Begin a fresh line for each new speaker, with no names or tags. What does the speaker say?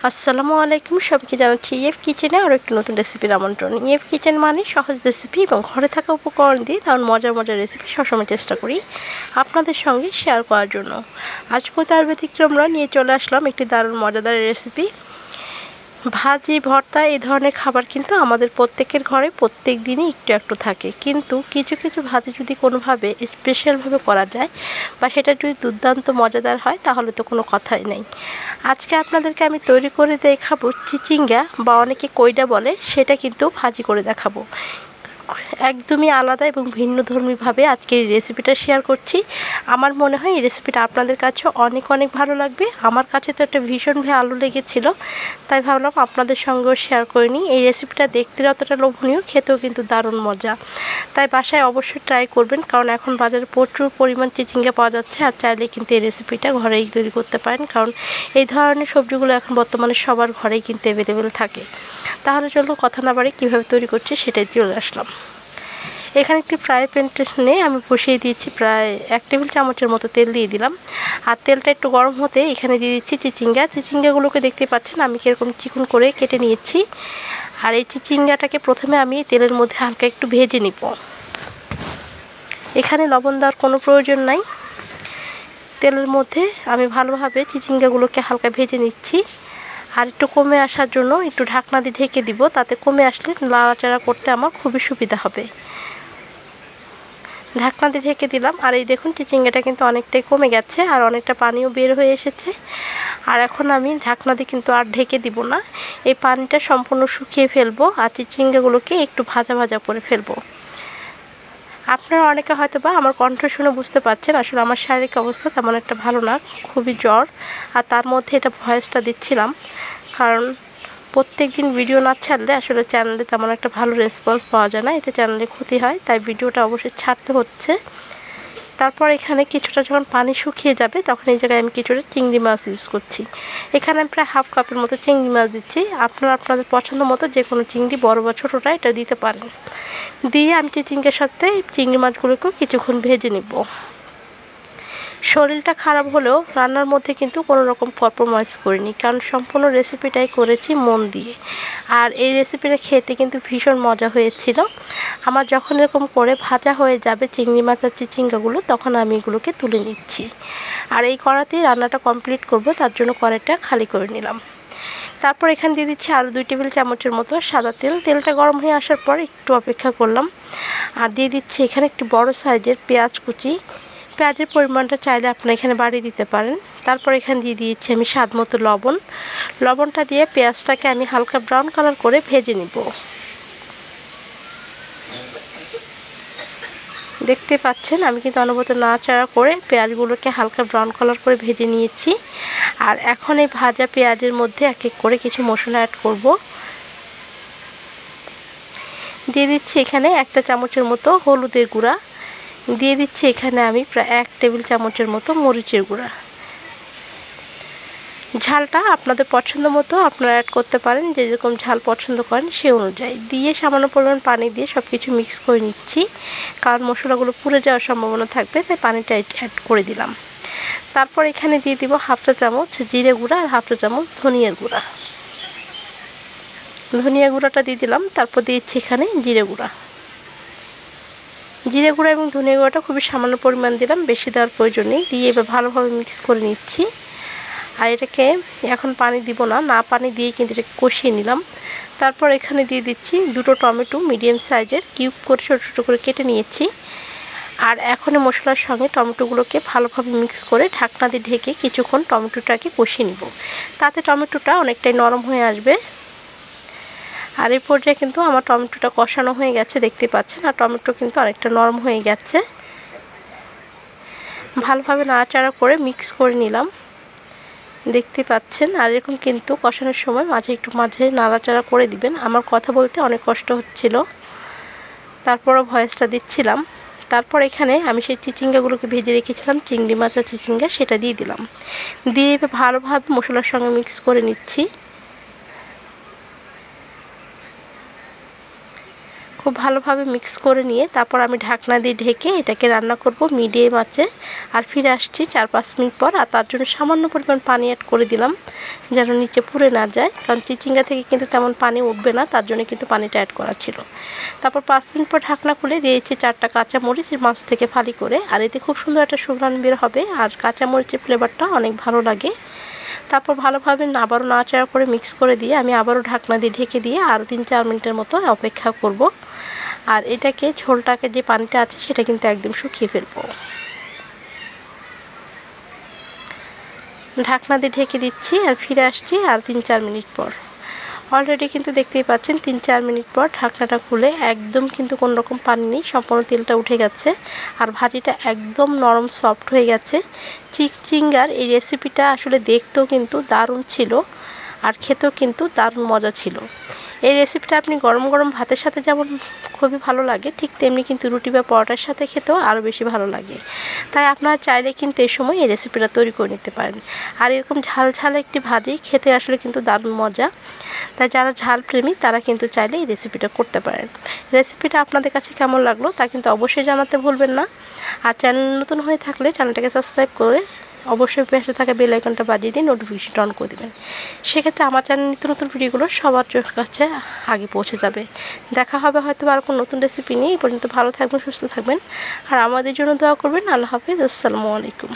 আসসালামু আলাইকুম, সবাইকে জানাচ্ছি ইএফ কিচেনে আরও একটি নতুন রেসিপির আমন্ত্রণ। ইএফ কিচেন মানে সহজ রেসিপি এবং ঘরে থাকা উপকরণ দিয়ে তেমন মজার মজার রেসিপি সবসময় চেষ্টা করি আপনাদের সঙ্গে শেয়ার করার জন্য। আজকেও তার ব্যতিক্রম আমরা নিয়ে চলে আসলাম একটি দারুণ মজাদার রেসিপি। ভাজি, ভর্তা এই ধরনের খাবার কিন্তু আমাদের প্রত্যেকের ঘরে প্রত্যেক দিনই একটু একটু থাকে, কিন্তু কিছু কিছু ভাজি যদি কোনোভাবে স্পেশালভাবে করা যায় বা সেটা যদি দুর্দান্ত মজাদার হয় তাহলে তো কোনো কথাই নেই। আজকে আপনাদেরকে আমি তৈরি করে দেখাবো চিচিঙ্গা বা অনেকে কইডা বলে, সেটা কিন্তু ভাজি করে দেখাবো। একদমই আলাদা এবং ভিন্নধর্মীভাবে আজকে এই রেসিপিটা শেয়ার করছি। আমার মনে হয় এই রেসিপিটা আপনাদের কাছে অনেক অনেক ভালো লাগবে। আমার কাছে তো একটা ভীষণ ভালো লেগেছিল, তাই ভাবলাম আপনাদের সঙ্গেও শেয়ার করে নিই। এই রেসিপিটা দেখতে যতটা লোভনীয়, খেতেও কিন্তু দারুণ মজা। তাই বাসায় অবশ্যই ট্রাই করবেন, কারণ এখন বাজারে প্রচুর পরিমাণ চিচিঙ্গা পাওয়া যাচ্ছে। আর চাইলে কিন্তু এই রেসিপিটা ঘরেই তৈরি করতে পারেন, কারণ এই ধরনের সবজিগুলো এখন বর্তমানে সবার ঘরেই কিন্তু অ্যাভেলেবেল থাকে। তাহলে চলুন কথা না বাড়ি কীভাবে তৈরি করছি সেটাই চলে আসলাম। এখানে একটি ফ্রাই প্যান নিয়ে আমি বসিয়ে দিয়েছি, প্রায় 1 টেবিল চামচের মতো তেল দিয়ে দিলাম। আর তেলটা একটু গরম হতে এখানে দিয়ে দিচ্ছি চিচিঙ্গাগুলোকে দেখতে পাচ্ছেন আমি কীরকম চিকন করে কেটে নিয়েছি। আর এই চিচিঙ্গাটাকে প্রথমে আমি তেলের মধ্যে হালকা একটু ভেজে নিব। এখানে লবণ দেওয়ার কোনো প্রয়োজন নাই। তেলের মধ্যে আমি ভালোভাবে চিচিঙ্গাগুলোকে হালকা ভেজে নিচ্ছি। আর একটু কমে আসার জন্য একটু ঢাকনা দিয়ে ঢেকে দিব, তাতে কমে আসলে নাড়াচাড়া করতে আমার খুবই সুবিধা হবে। ঢাকনা দিয়ে ঢেকে দিলাম। আর এই দেখুন চিচিঙ্গাটা কিন্তু অনেকটাই কমে গেছে আর অনেকটা পানিও বের হয়ে এসেছে। আর এখন আমি ঢাকনা দিয়ে কিন্তু আর ঢেকে দিব না, এই পানিটা সম্পূর্ণ শুকিয়ে ফেলবো আর চিচিঙ্গাগুলোকে একটু ভাজা ভাজা করে ফেলবো। আপনারা অনেকে হয়তো বা আমার কণ্ঠ শুনে বুঝতে পারছেন আসলে আমার শারীরিক অবস্থা তেমন একটা ভালো না, খুবই জ্বর। আর তার মধ্যে এটা ভয়েসটা দিচ্ছিলাম কারণ প্রত্যেক দিন ভিডিও না ছাড়লে আসলে চ্যানেলে তেমন একটা ভালো রেসপন্স পাওয়া যায় না, এতে চ্যানেলে ক্ষতি হয়, তাই ভিডিওটা অবশ্যই ছাড়তে হচ্ছে। তারপর এখানে কিছুটা যখন পানি শুকিয়ে যাবে তখন এই জায়গায় আমি কিছুটা চিংড়ি মাছ ইউজ করছি। এখানে আমি প্রায় 1/2 কাপের মতো চিংড়ি মাছ দিচ্ছি। আপনারা আপনাদের পছন্দ মতো যে কোনো চিংড়ি, বড় বা ছোটোটা, এটা দিতে পারেন। দিয়ে আমি চিচিঙ্গার সাথে চিংড়ি মাছগুলোকেও কিছুক্ষণ ভেজে নিব। শরীরটা খারাপ হলেও রান্নার মধ্যে কিন্তু কোনো রকম কম্প্রোমাইজ করিনি, কারণ সম্পূর্ণ রেসিপিটাই করেছি মন দিয়ে। আর এই রেসিপিটা খেতে কিন্তু ভীষণ মজা হয়েছিল। আমার যখন এরকম করে ভাজা হয়ে যাবে চিংড়ি মাছ আর চিচিঙ্গাগুলো, তখন আমি এগুলোকে তুলে নিচ্ছি। আর এই কড়াতেই রান্নাটা কমপ্লিট করব, তার জন্য কড়াইটা খালি করে নিলাম। তারপর এখানে দিয়ে দিচ্ছি আরও 2 টেবিল চামচের মতো সাদা তেল। তেলটা গরম হয়ে আসার পর একটু অপেক্ষা করলাম। আর দিয়ে দিচ্ছি এখানে একটি বড় সাইজের পেঁয়াজ কুচি। পেঁয়াজের পরিমাণটা চাইলে আপনারা এখানে বাড়িয়ে দিতে পারেন। তারপর এখানে দিয়ে দিয়েছি আমি স্বাদ মতো লবণ। লবণটা দিয়ে পেঁয়াজটাকে আমি হালকা ব্রাউন কালার করে ভেজে নিব। দেখতে পাচ্ছেন আমি কিন্তু অনবরত নাড়াচাড়া করে পেঁয়াজগুলোকে হালকা ব্রাউন কালার করে ভেজে নিয়েছি। আর এখন এই ভাজা পেঁয়াজের মধ্যে এক এক করে কিছু মশলা অ্যাড করব। দিয়ে দিচ্ছি এখানে 1 চামচের মতো হলুদের গুঁড়া। দিয়ে দিচ্ছি এখানে আমি প্রায় 1 টেবিল চামচের মতো মরিচের গুঁড়া। ঝালটা আপনাদের পছন্দ মতো আপনারা অ্যাড করতে পারেন, যে যেরকম ঝাল পছন্দ করেন সে অনুযায়ী। দিয়ে সামান্য পরিমাণ পানি দিয়ে সব কিছু মিক্স করে নিচ্ছি, কারণ মশলাগুলো পুড়ে যাওয়ার সম্ভাবনা থাকবে, তাই পানিটা অ্যাড করে দিলাম। তারপর এখানে দিয়ে দিব 1/2 চামচ জিরে গুঁড়া আর 1/2 চামচ ধনিয়ার গুঁড়া। ধনিয়া গুঁড়াটা দিয়ে দিলাম। তারপর দিয়েছি এখানে জিরে গুঁড়া। জিরে গুঁড়া এবং ধনিয়া গুঁড়াটা খুবই সামান্য পরিমাণ দিলাম, বেশি দেওয়ার প্রয়োজন নেই। দিয়ে এবার ভালোভাবে মিক্স করে নিচ্ছি। আর এটাকে এখন পানি দিব না, পানি দিয়ে কিন্তু এটাকে কষিয়ে নিলাম। তারপর এখানে দিয়ে দিচ্ছি 2টো টমেটো মিডিয়াম সাইজের কিউব করে ছোটো ছোটো করে কেটে নিয়েছি। আর এখন মশলার সঙ্গে টমেটোগুলোকে ভালোভাবে মিক্স করে ঢাকনা দিয়ে ঢেকে কিছুক্ষণ টমেটোটাকে কষিয়ে নিব, তাতে টমেটোটা অনেকটাই নরম হয়ে আসবে। আর এই পর্যায়ে কিন্তু আমার টমেটোটা কষানো হয়ে গেছে, দেখতে পাচ্ছেন। আর টমেটো কিন্তু অনেকটা নরম হয়ে গেছে। ভালোভাবে নাড়াচাড়া করে মিক্স করে নিলাম, দেখতে পাচ্ছেন। আর এরকম কিন্তু কষানোর সময় মাঝে নাড়াচাড়া করে দিবেন। আমার কথা বলতে অনেক কষ্ট হচ্ছিল, তারপরও ভয়েসটা দিচ্ছিলাম। তারপর এখানে আমি সেই চিচিঙ্গাগুলোকে ভেজে রেখেছিলাম, চিংড়ি মাছ আর চিচিঙ্গা, সেটা দিয়ে দিলাম। দিয়ে ভালোভাবে মশলার সঙ্গে মিক্স করে নিচ্ছি। খুব ভালোভাবে মিক্স করে নিয়ে তারপর আমি ঢাকনা দিয়ে ঢেকে এটাকে রান্না করব মিডিয়াম আঁচে। আর ফিরে আসছি 4-5 মিনিট পর। আর তার জন্য সামান্য পরিমাণ পানি অ্যাড করে দিলাম যেন নিচে পুড়ে না যায়, কারণ চিচিঙ্গা থেকে কিন্তু তেমন পানি উঠবে না, তার জন্য কিন্তু পানিটা অ্যাড করা ছিল। তারপর 5 মিনিট পর ঢাকনা খুলে দিয়েছি 4টা কাঁচামরিচ মাছ থেকে ফালি করে। আর এতে খুব সুন্দর একটা সুঘ্রাণ বের হবে আর কাঁচামরিচের ফ্লেভারটা অনেক ভালো লাগে। তারপর ভালোভাবে আবারও নাড়াচাড়া করে মিক্স করে দিয়ে আমি আবারও ঢাকনা দিয়ে ঢেকে দিয়ে আরও 3-4 মিনিটের মতো অপেক্ষা করব। আর এটাকে ঝোলটাকে যে পানিটা আছে সেটা কিন্তু একদম শুকিয়ে ফেলবো। ঢাকনা দিয়ে ঢেকে দিচ্ছি আর ফিরে আসছি আর 3-4 মিনিট পর। অলরেডি কিন্তু দেখতেই পাচ্ছেন 3-4 মিনিট পর ঢাকনাটা খুলে একদম কিন্তু কোনো রকম পানি নেই, সম্পূর্ণ তেলটা উঠে গেছে আর ভাজিটা একদম নরম সফট হয়ে গেছে। চিচিঙ্গার এই রেসিপিটা আসলে দেখতেও কিন্তু দারুণ ছিল আর খেতেও কিন্তু দারুণ মজা ছিল। এই রেসিপিটা আপনি গরম গরম ভাতের সাথে যেমন খুবই ভালো লাগে, ঠিক তেমনি কিন্তু রুটি বা পরোটার সাথে খেতেও আরও বেশি ভালো লাগে। তাই আপনারা চাইলে কিন্তু এই সময় এই রেসিপিটা তৈরি করে নিতে পারেন। আর এরকম ঝাল ঝাল একটি ভাজি খেতে আসলে কিন্তু দারুণ মজা। তাই যারা ঝাল প্রেমী তারা কিন্তু চাইলে এই রেসিপিটা করতে পারেন। রেসিপিটা আপনাদের কাছে কেমন লাগলো তা কিন্তু অবশ্যই জানাতে ভুলবেন না। আর চ্যানেল নতুন হয়ে থাকলে চ্যানেলটাকে সাবস্ক্রাইব করে অবশ্যই পাশে থাকা বেল আইকনটা বাজিয়ে দিয়ে নোটিফিকেশনটা অন করে দেবেন। সেক্ষেত্রে আমার চ্যানেল নিত্য নতুন ভিডিওগুলো সবার কাছে আগে পৌঁছে যাবে। দেখা হবে হয়তো আর কোনো নতুন রেসিপি নিয়ে। এই পর্যন্ত ভালো থাকবেন, সুস্থ থাকবেন আর আমাদের জন্য দোয়া করবেন। আল্লাহ হাফিজ, আসসালামু আলাইকুম।